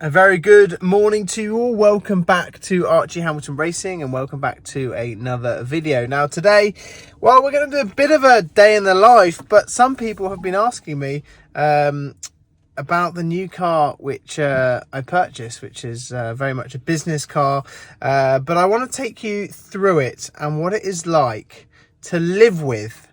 A very good morning to you all. Welcome back to Archie Hamilton Racing and welcome back to another video. Now today, well, we're going to do a bit of a day in the life, but some people have been asking me about the new car which I purchased, which is very much a business car, but I want to take you through it and what it is like to live with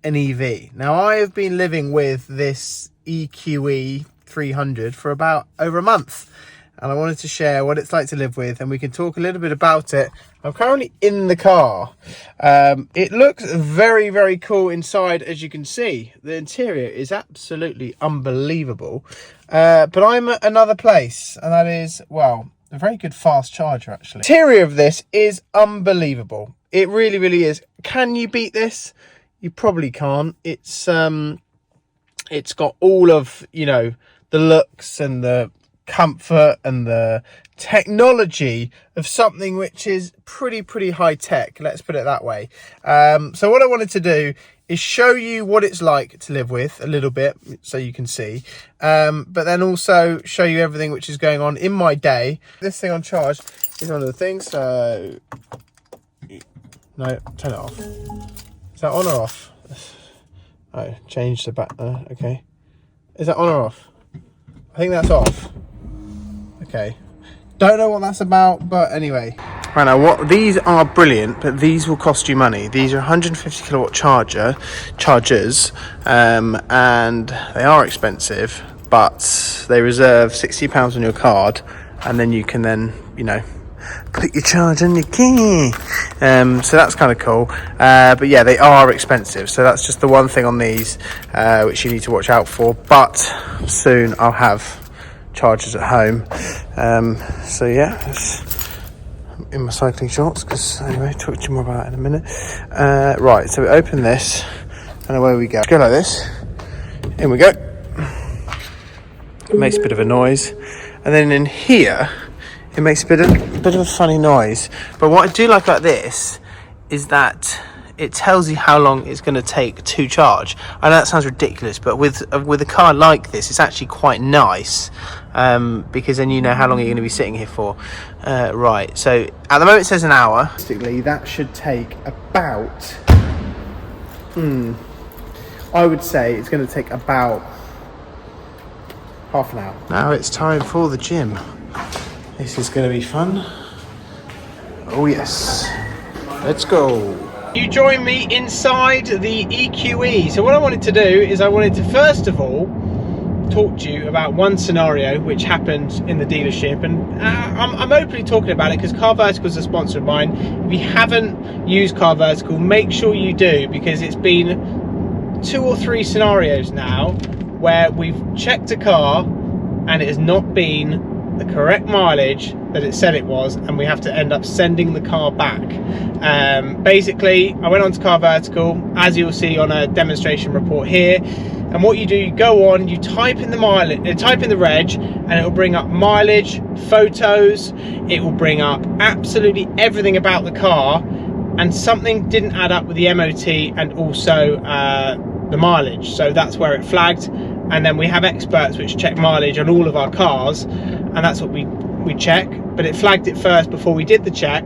an EV. Now I have been living with this EQE 300 for about over a month, and I wanted to share what it's like to live with, and we can talk a little bit about it. I'm currently in the car. It looks very, very cool inside, as you can see. The interior is absolutely unbelievable, but I'm at another place, and that is, well, a very good fast charger actually. The interior of this is unbelievable. It really, really is. Can you beat this? You probably can't. It's got all of, you know, the looks and the comfort and the technology of something which is pretty high tech, let's put it that way. So what I wanted to do is show you what it's like to live with a little bit so you can see, but then also show you everything which is going on in my day. This thing on charge is one of the things. So no, turn it off. Is that on or off? Oh, change the back there. Okay, is that on or off? I think that's off. Okay, don't know what that's about, but anyway. Right, now what these are brilliant, but these will cost you money. These are 150 kilowatt chargers, and they are expensive, but they reserve £60 on your card, and then you can you know, put your charge on your key. So that's kind of cool, but yeah, they are expensive, so that's just the one thing on these which you need to watch out for. But soon I'll have chargers at home, so yeah, I'm in my cycling shorts, because anyway, talk to you more about that in a minute. Right, so we open this and away we go. Just go like this, in we go. It makes a bit of a noise, and then in here it makes a bit of a funny noise. But what I do like about this is that it tells you how long it's going to take to charge. I know that sounds ridiculous, but with a car like this, it's actually quite nice, because then you know how long you're going to be sitting here for. Right, so at the moment it says an hour. Realistically, that should take about, I would say it's going to take about half an hour. Now it's time for the gym. This is going to be fun. Oh yes, let's go. You join me inside the EQE. So what I wanted to do is I wanted to first of all talk to you about one scenario which happened in the dealership, and I'm openly talking about it because Car Vertical is a sponsor of mine. If you haven't used Car Vertical, make sure you do, because it's been 2 or 3 scenarios now where we've checked a car and it has not been the correct mileage that it said it was, and we have to end up sending the car back. Basically, I went on to Car Vertical, as you'll see on a demonstration report here, and what you do, you go on, you type in the mileage, type in the reg, and it will bring up mileage, photos, it will bring up absolutely everything about the car, and something didn't add up with the MOT and also the mileage, so that's where it flagged. And then we have experts which check mileage on all of our cars, and that's what we check, but it flagged it first before we did the check,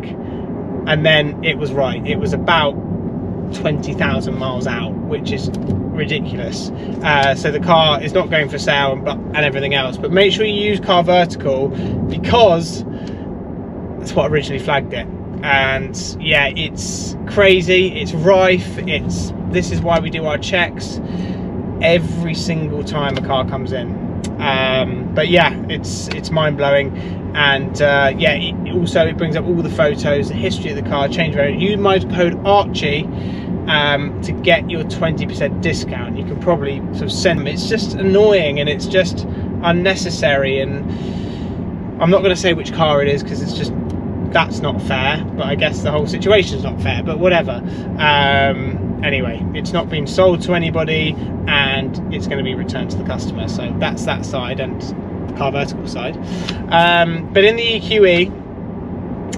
and then it was right. It was about 20,000 miles out, which is ridiculous. So the car is not going for sale and everything else, but make sure you use Car Vertical, because that's what originally flagged it. And yeah, it's crazy, it's rife, this is why we do our checks every single time a car comes in. But yeah, it's mind-blowing, and yeah, it brings up all the photos, the history of the car, change variant. Use my code Archie to get your 20% discount. You can probably sort of send them. It's just annoying and it's just unnecessary, and I'm not going to say which car it is because it's just, that's not fair, but I guess the whole situation is not fair, but whatever. Anyway, it's not been sold to anybody and it's going to be returned to the customer, so that's that side and the Car Vertical side. But in the EQE,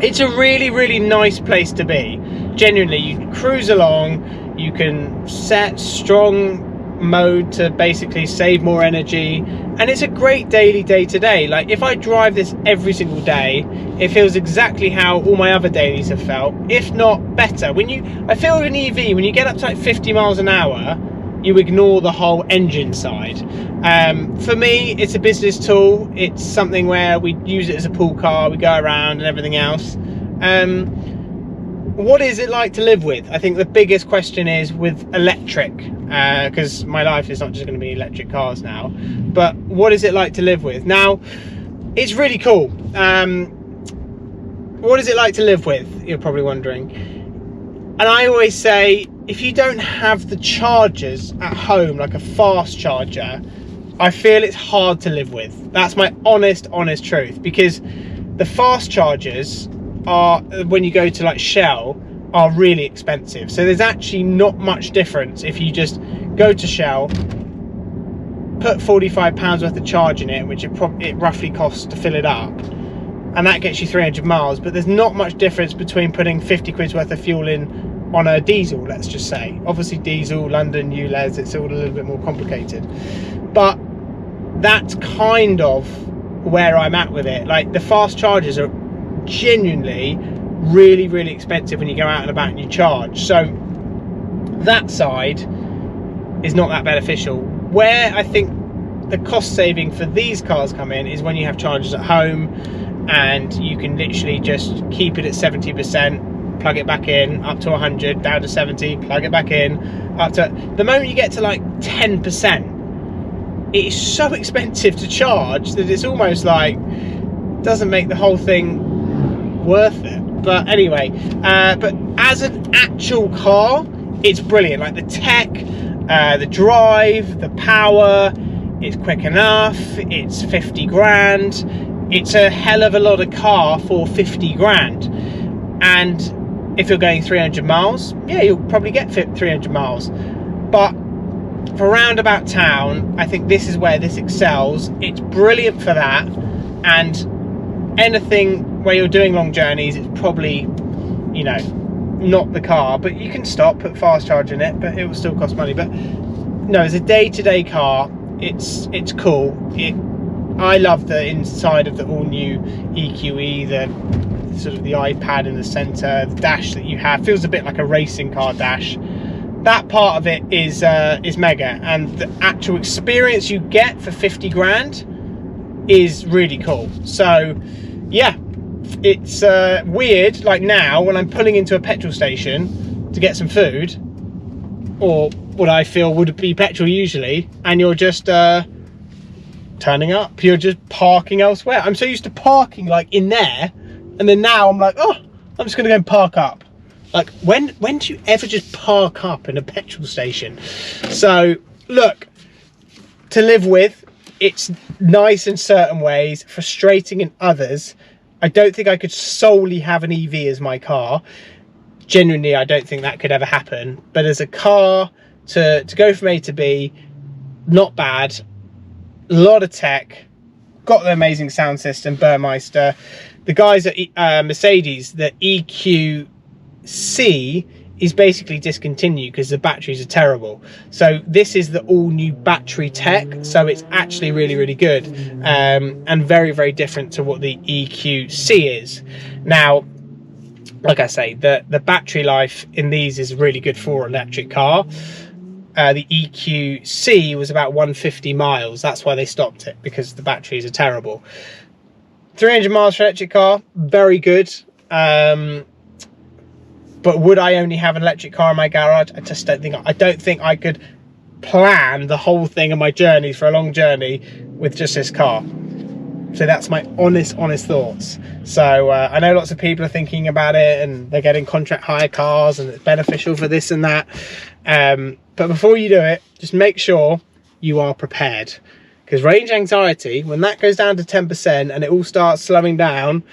it's a really nice place to be. Genuinely, you can cruise along, you can set strong mode to basically save more energy, and it's a great daily day-to-day. Like, if I drive this every single day, it feels exactly how all my other dailies have felt, if not better. I feel with an EV, when you get up to like 50 miles an hour, you ignore the whole engine side. For me, it's a business tool. It's something where we use it as a pool car, we go around and everything else. What is it like to live with? I think the biggest question is with electric, because my life is not just going to be electric cars now, but what is it like to live with? Now, it's really cool. What is it like to live with, you're probably wondering. And I always say, if you don't have the chargers at home, like a fast charger, I feel it's hard to live with. That's my honest truth, because the fast chargers are, when you go to like Shell, are really expensive. So there's actually not much difference if you just go to Shell, put £45 worth of charge in it, which it roughly costs to fill it up, and that gets you 300 miles. But there's not much difference between putting 50 quid's worth of fuel in on a diesel, let's just say. Obviously diesel, London, ULEZ, it's all a little bit more complicated, but that's kind of where I'm at with it. Like, the fast chargers are genuinely really expensive when you go out and about and you charge, so that side is not that beneficial. Where I think the cost saving for these cars come in is when you have chargers at home and you can literally just keep it at 70%, plug it back in, up to 100, down to 70, plug it back in, up to... The moment you get to like 10%, it is so expensive to charge that it's almost like doesn't make the whole thing worth it. But anyway, but as an actual car, it's brilliant. Like, the tech, the drive, the power, it's quick enough, it's 50 grand. It's a hell of a lot of car for 50 grand. And if you're going 300 miles, yeah, you'll probably get 300 miles. But for roundabout town, I think this is where this excels. It's brilliant for that. And anything where you're doing long journeys, it's probably, you know, not the car. But you can stop, put fast charge in it, but it will still cost money. But no, as a day-to-day car, it's cool. I love the inside of the all-new EQE, the sort of the iPad in the center, the dash that you have feels a bit like a racing car dash. That part of it is mega, and the actual experience you get for 50 grand is really cool. So yeah, it's weird, like now when I'm pulling into a petrol station to get some food, or what I feel would be petrol usually, and you're just turning up, you're just parking elsewhere. I'm so used to parking like in there, and then now I'm like, oh, I'm just gonna go and park up. Like, when do you ever just park up in a petrol station? So look, to live with, it's nice in certain ways, frustrating in others. I don't think I could solely have an EV as my car. Genuinely, I don't think that could ever happen. But as a car, to go from A to B, not bad. A lot of tech, got the amazing sound system, Burmeister. The guys at Mercedes, the EQC is basically discontinued because the batteries are terrible. So this is the all new battery tech, so it's actually really good, and very different to what the EQC is. Now, like I say, the battery life in these is really good for an electric car. The EQC was about 150 miles. That's why they stopped it, because the batteries are terrible. 300 miles for an electric car, very good. But would I only have an electric car in my garage? I just don't think. I don't think I could plan the whole thing of my journeys for a long journey with just this car. So that's my honest thoughts. So I know lots of people are thinking about it, and they're getting contract hire cars, and it's beneficial for this and that. But before you do it, just make sure you are prepared, because range anxiety, when that goes down to 10% and it all starts slowing down,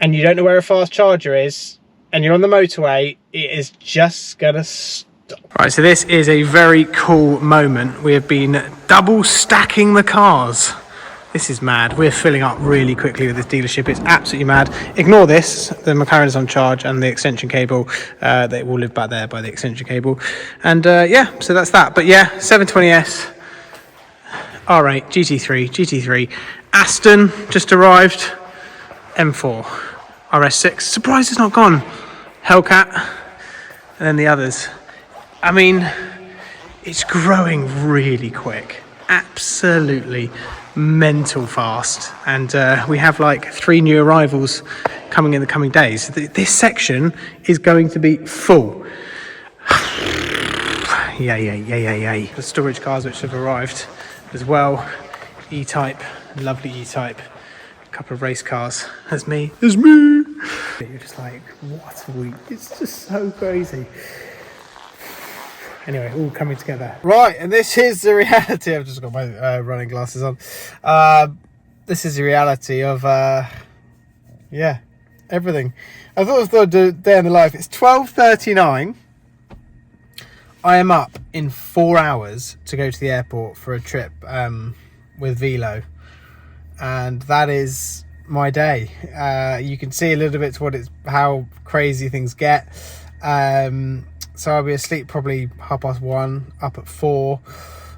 and you don't know where a fast charger is, and you're on the motorway, it is just gonna stop. Right, so this is a very cool moment. We have been double stacking the cars This is mad. We're filling up really quickly with this dealership. It's absolutely mad. Ignore this. The McLaren is on charge and the extension cable. They will live back there by the extension cable. And yeah, so that's that. But yeah, 720S, R8, GT3. Aston just arrived. M4, RS6. Surprised it's not gone. Hellcat. And then the others. I mean, it's growing really quick. Absolutely mental fast, and we have like 3 new arrivals coming in the coming days. This section is going to be full. Yay. The storage cars which have arrived as well. E-Type, lovely E-Type. A couple of race cars. There's me. You're just like, what a week. It's just so crazy. Anyway, all coming together. Right, and this is the reality. I've just got my running glasses on. This is the reality of, yeah, everything. I thought it was the day in the life. It's 12:39. I am up in 4 hours to go to the airport for a trip with Velo. And that is my day. You can see a little bit how crazy things get. So I'll be asleep probably 1:30, up at 4.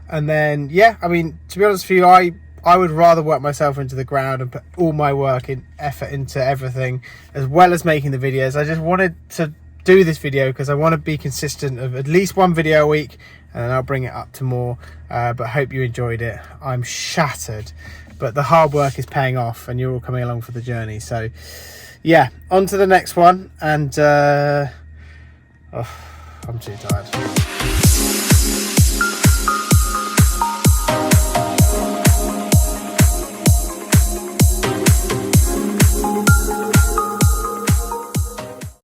And then, yeah, I mean, to be honest with you, I would rather work myself into the ground and put all my work and effort into everything, as well as making the videos. I just wanted to do this video because I want to be consistent of at least 1 video a week, and then I'll bring it up to more. But hope you enjoyed it. I'm shattered, but the hard work is paying off and you're all coming along for the journey. So yeah, on to the next one. And I'm too tired.